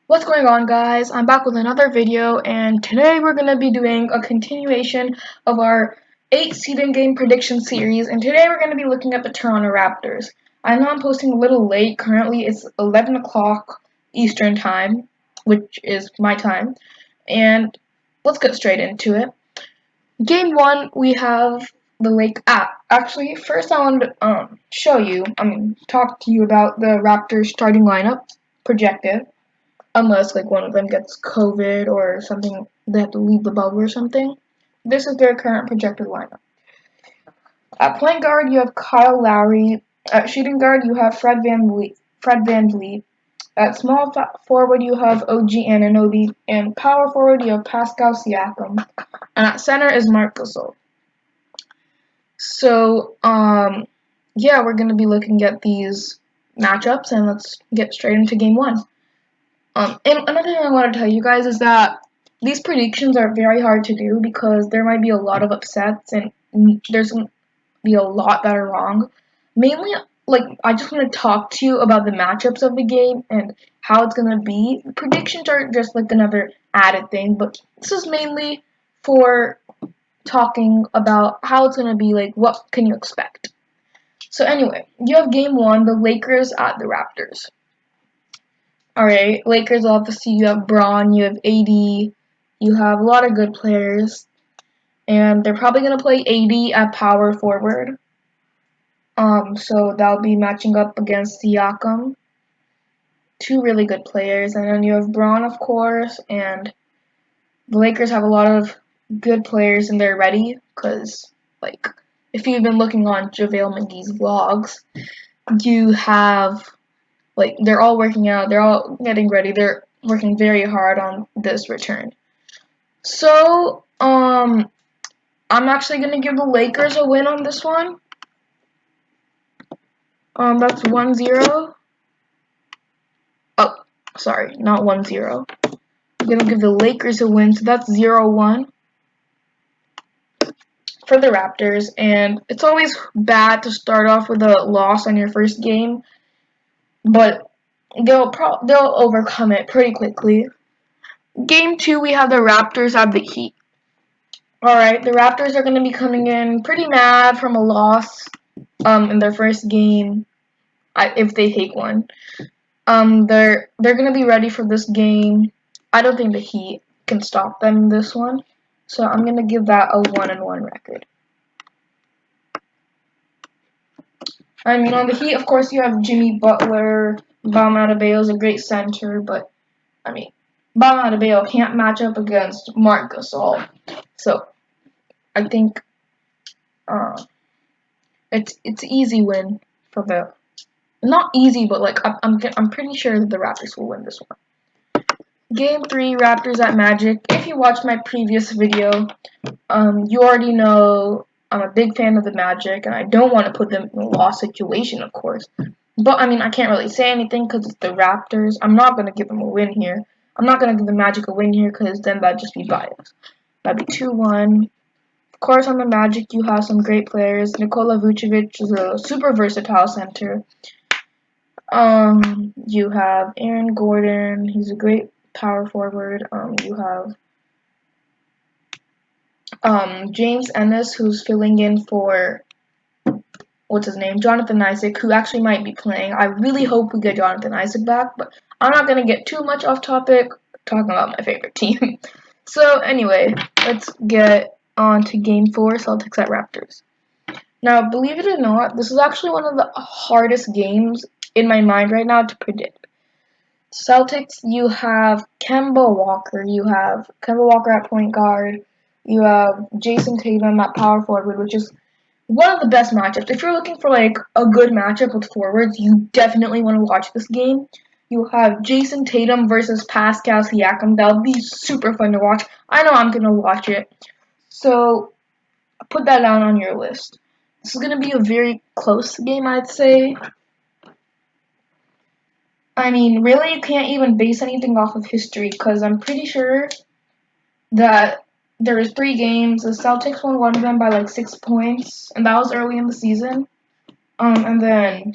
What's going on, guys? I'm back with another video, and today we're going to be doing a continuation of our 8 seeding game prediction series, and today we're going to be looking at the Toronto Raptors. I know I'm posting a little late. Currently it's 11 o'clock Eastern time, which is my time, and let's get straight into it. Game 1, we have the Actually, first I wanted to talk to you about the Raptors starting lineup projected. Unless like one of them gets COVID or something, they have to leave the bubble or something. This is their current projected lineup. At point guard, you have Kyle Lowry. At shooting guard, you have Fred VanVleet. At small forward, you have OG Anunoby. And power forward, you have Pascal Siakam. And at center is Marc Gasol. So, yeah, we're going to be looking at these matchups, and let's get straight into game 1. And another thing I want to tell you guys is that these predictions are very hard to do because there might be a lot of upsets and there's going to be a lot that are wrong. Mainly, I just want to talk to you about the matchups of the game and how it's going to be. Predictions are just like another added thing, but this is mainly for talking about how it's going to be, like what can you expect. So anyway, you have game 1, the Lakers at the Raptors. Alright, Lakers, obviously you have Braun, you have AD, you have a lot of good players, and they're probably going to play AD at power forward. So that'll be matching up against Siakam. Two really good players, and then you have Braun, of course, and the Lakers have a lot of good players and they're ready, because, if you've been looking on JaVale McGee's vlogs, you have they're all working out, they're all getting ready, they're working very hard on this return. So, I'm actually going to give the Lakers a win on this one. That's 1-0. Oh, sorry, not 1-0. I'm going to give the Lakers a win, so that's 0-1 for the Raptors. And it's always bad to start off with a loss on your first game, but they'll overcome it pretty quickly. Game 2, we have the Raptors at the Heat. Alright, the Raptors are going to be coming in pretty mad from a loss in their first game, if they take one. They're going to be ready for this game. I don't think the Heat can stop them in this one, so I'm going to give that a 1-1 record. I mean, on the Heat, of course, you have Jimmy Butler. Bam Adebayo is a great center, but, I mean, Bam Adebayo can't match up against Marc Gasol. So, I think it's easy win for the, not easy, but I'm pretty sure that the Raptors will win this one. Game 3, Raptors at Magic. If you watched my previous video, you already know I'm a big fan of the Magic, and I don't want to put them in a loss situation, of course. But, I mean, I can't really say anything because it's the Raptors. I'm not going to give them a win here. I'm not going to give the Magic a win here because then that'd just be biased. That'd be 2-1. Of course, on the Magic, you have some great players. Nikola Vucevic is a super versatile center. You have Aaron Gordon. He's a great power forward. You have James Ennis, who's filling in for Jonathan Isaac, who actually might be playing. I really hope we get Jonathan Isaac back, but I'm not gonna get too much off topic talking about my favorite team. So anyway, let's get on to game 4, Celtics at Raptors. Now, believe it or not, this is actually one of the hardest games in my mind right now to predict. Celtics, you have Kemba Walker. You have Kemba Walker at point guard. You have Jason Tatum at power forward, which is one of the best matchups. If you're looking for a good matchup with forwards, you definitely want to watch this game. You have Jason Tatum versus Pascal Siakam. That'll be super fun to watch. I know I'm gonna watch it. So put that down on your list. This is gonna be a very close game, I'd say. I mean, really, you can't even base anything off of history because I'm pretty sure that there was 3 games. The Celtics won one of them by 6 points, and that was early in the season. And then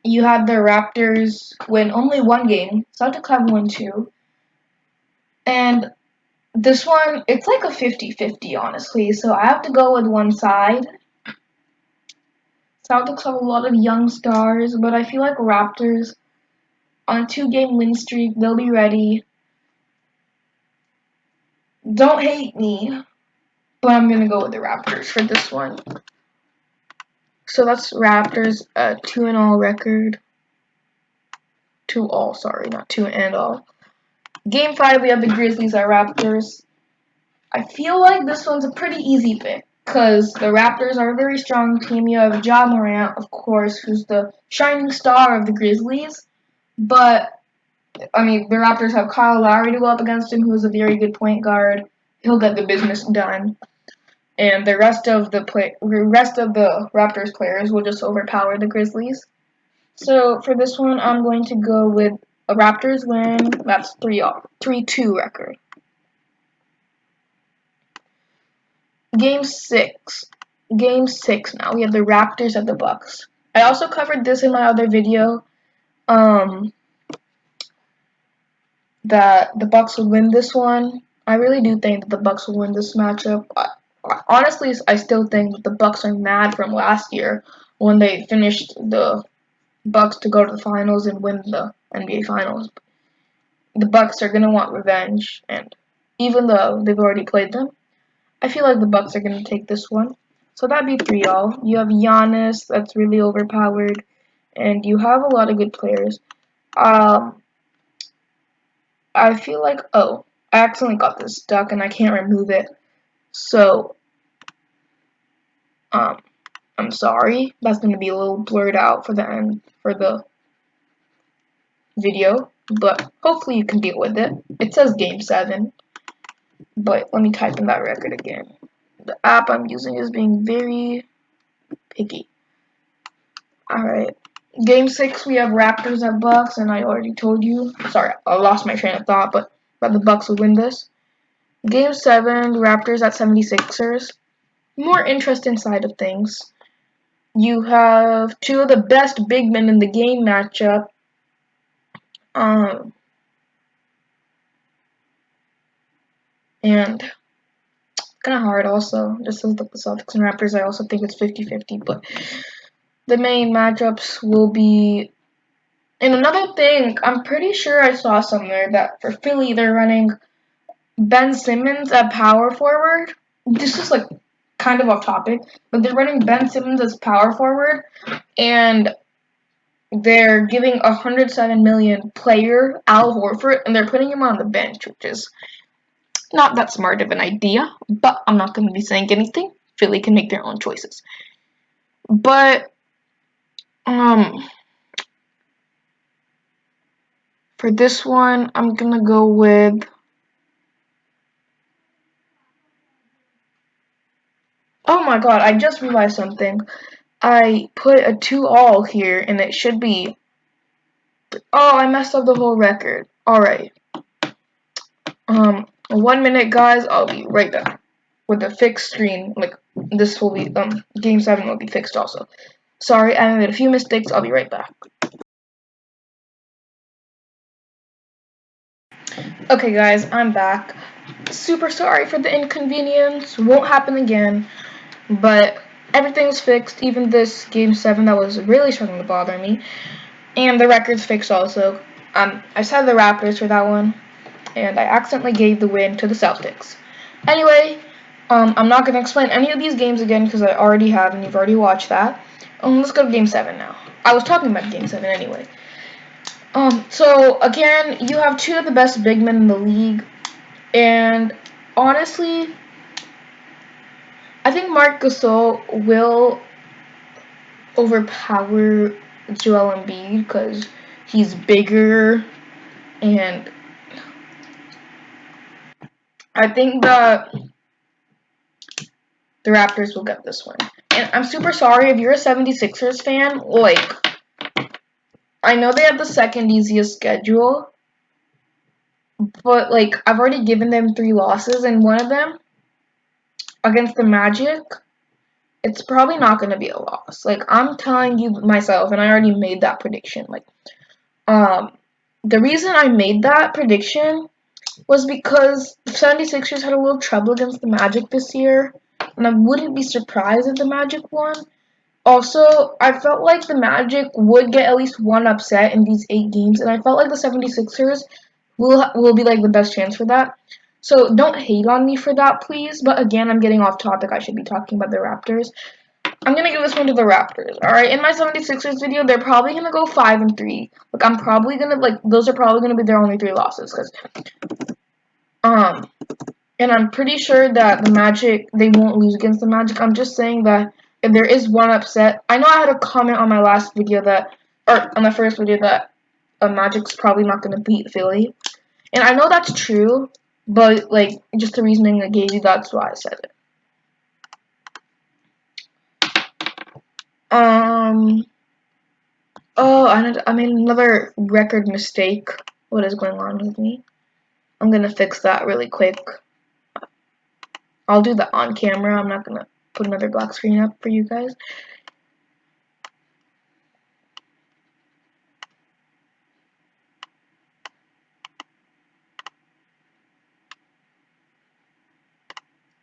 you had the Raptors win only one game. Celtics have won two. And this one, it's like a 50-50, honestly. So I have to go with one side. Celtics have a lot of young stars, but I feel like Raptors on a 2-game win streak, they'll be ready. Don't hate me, but I'm gonna go with the Raptors for this one. So that's Raptors 2-all record. 2-all, sorry, not 2-all. Game 5, we have the Grizzlies at Raptors. I feel like this one's a pretty easy pick because the Raptors are a very strong team. You have Ja Morant, of course, who's the shining star of the Grizzlies. But, I mean, the Raptors have Kyle Lowry to go up against him, who's a very good point guard. He'll get the business done. And the rest of the Raptors players will just overpower the Grizzlies. So for this one, I'm going to go with a Raptors win. That's 3-2 record. Game 6. Game 6 now. We have the Raptors at the Bucks. I also covered this in my other video. That the Bucks would win this one. I really do think that the Bucks will win this matchup. Honestly, I still think that the Bucks are mad from last year when they finished the Bucks to go to the finals and win the NBA Finals. The Bucks are gonna want revenge, and even though they've already played them, I feel like the Bucks are gonna take this one. So that'd be 3-all. You have Giannis, that's really overpowered, and you have a lot of good players. I feel like, I accidentally got this stuck and I can't remove it. So, I'm sorry. That's going to be a little blurred out for the end, for the video. But hopefully you can deal with it. It says Game 7. But let me type in that record again. The app I'm using is being very picky. Alright. Game 6, we have Raptors at Bucks, and I already told you. Sorry, I lost my train of thought, but the Bucks will win this. Game 7, Raptors at 76ers. More interesting side of things. You have two of the best big men in the game matchup. And kind of hard also. Just as the Celtics and Raptors, I also think it's 50-50. But the main matchups will be. And another thing, I'm pretty sure I saw somewhere that for Philly, they're running Ben Simmons at power forward. This is like kind of off topic, but they're running Ben Simmons as power forward, and they're giving a $107 million player Al Horford, and they're putting him on the bench, which is not that smart of an idea. But I'm not going to be saying anything. Philly can make their own choices. But for this one, I'm gonna go with. Oh my god, I just realized something. I put a 2-all here, and it should be. Oh, I messed up the whole record. Alright. 1 minute, guys. I'll be right back. With the fixed screen, like, this will be, Game 7 will be fixed also. Sorry, I made a few mistakes. I'll be right back. Okay, guys, I'm back. Super sorry for the inconvenience. Won't happen again. But everything's fixed. Even this Game 7 that was really starting to bother me. And the record's fixed also. I said the Raptors for that one. And I accidentally gave the win to the Celtics. Anyway, I'm not going to explain any of these games again because I already have and you've already watched that. Let's go to Game 7 now. I was talking about Game 7 anyway. So, again, you have two of the best big men in the league. And, honestly, I think Marc Gasol will overpower Joel Embiid because he's bigger, and I think that the Raptors will get this one. And I'm super sorry if you're a 76ers fan. Like, I know they have the second easiest schedule, but, like, I've already given them 3 losses, and one of them, against the Magic, it's probably not going to be a loss. Like, I'm telling you myself, and I already made that prediction. Like, the reason I made that prediction was because the 76ers had a little trouble against the Magic this year, and I wouldn't be surprised if the Magic won. Also, I felt like the Magic would get at least one upset in these 8 games, and I felt like the 76ers will be like the best chance for that. So don't hate on me for that, please. But again, I'm getting off topic. I should be talking about the Raptors. I'm gonna give this one to the Raptors. Alright, in my 76ers video, they're probably gonna go 5-3. Like, I'm probably gonna, like, those are probably gonna be their only 3 losses. And I'm pretty sure that the Magic, they won't lose against the Magic. I'm just saying that if there is one upset, I know I had a comment on my last video that, or on the first video that Magic's probably not gonna beat Philly. And I know that's true, but, like, just the reasoning I gave you, that's why I said it. Oh, I made another record mistake. What is going on with me? I'm gonna fix that really quick. I'll do that on camera. I'm not gonna put another black screen up for you guys.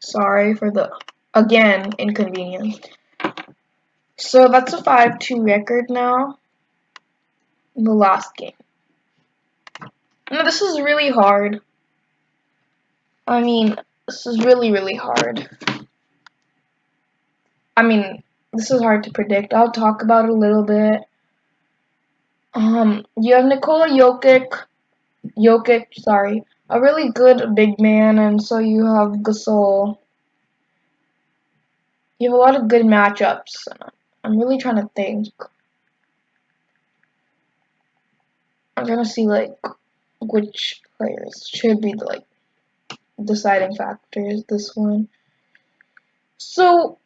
Sorry for the, again, inconvenience. So that's a 5-2 record now. In the last game. No, this is really hard. I mean, this is really, really hard. I mean, this is hard to predict. I'll talk about it a little bit. You have Nikola Jokic, sorry, a really good big man, and so you have Gasol. You have a lot of good matchups. I'm really trying to think. I'm trying to see, like, which players should be the, like, deciding factors this one. So,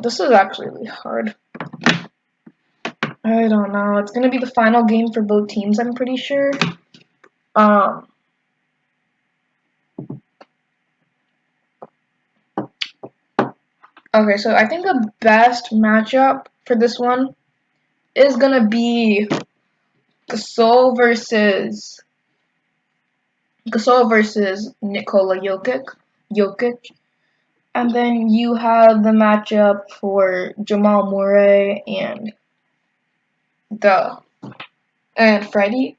this is actually really hard. I don't know. It's gonna be the final game for both teams, I'm pretty sure. Okay, so I think the best matchup for this one is gonna be Gasol versus Nikola Jokic. And then you have the matchup for Jamal Murray and Freddie.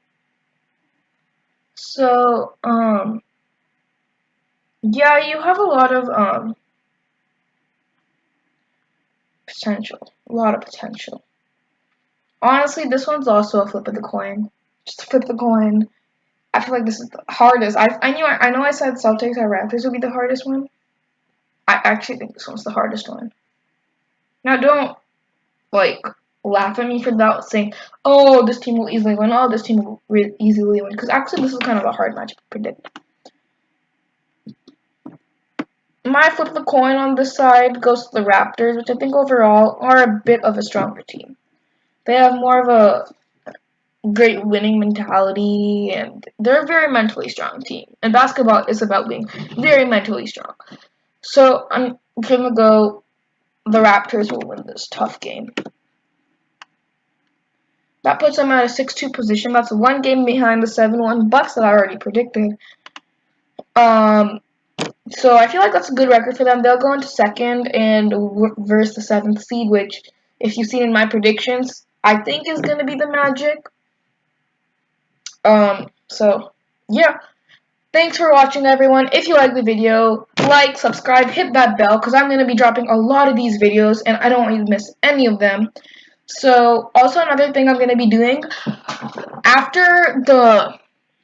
So, yeah, you have a lot of potential. A lot of potential. Honestly, this one's also a flip of the coin. Just flip the coin. I feel like this is the hardest. I know I said Celtics or Raptors would be the hardest one. I actually think this one's the hardest one. Now, don't, like, laugh at me for that, saying, oh, this team will easily win, oh, this team will easily win, because actually this is kind of a hard match to predict. My flip of the coin on this side goes to the Raptors, which I think overall are a bit of a stronger team. They have more of a great winning mentality, and they're a very mentally strong team. And basketball is about being very mentally strong. So I'm gonna go, the Raptors will win this tough game. That puts them at a 6-2 position. That's one game behind the 7-1 Bucks that I already predicted. So I feel like that's a good record for them. They'll go into second and verse the 7th seed, which, if you've seen in my predictions, I think is going to be the Magic. So, yeah. Thanks for watching, everyone. If you like the video, like, subscribe, hit that bell, because I'm going to be dropping a lot of these videos, and I don't want you to miss any of them. So, also another thing I'm going to be doing,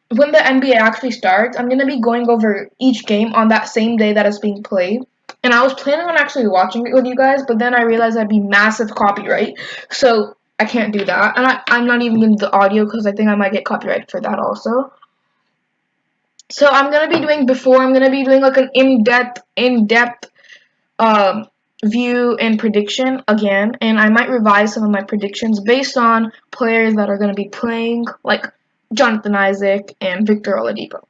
when the NBA actually starts, I'm going to be going over each game on that same day that it's being played. And I was planning on actually watching it with you guys, but then I realized that'd be massive copyright. So, I can't do that. And I'm not even in the audio because I think I might get copyrighted for that also. So I'm going to be doing like an in-depth view and prediction again, and I might revise some of my predictions based on players that are going to be playing, like Jonathan Isaac and Victor Oladipo.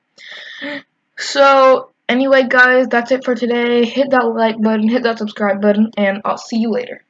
So, anyway, guys, that's it for today. Hit that like button, hit that subscribe button, and I'll see you later.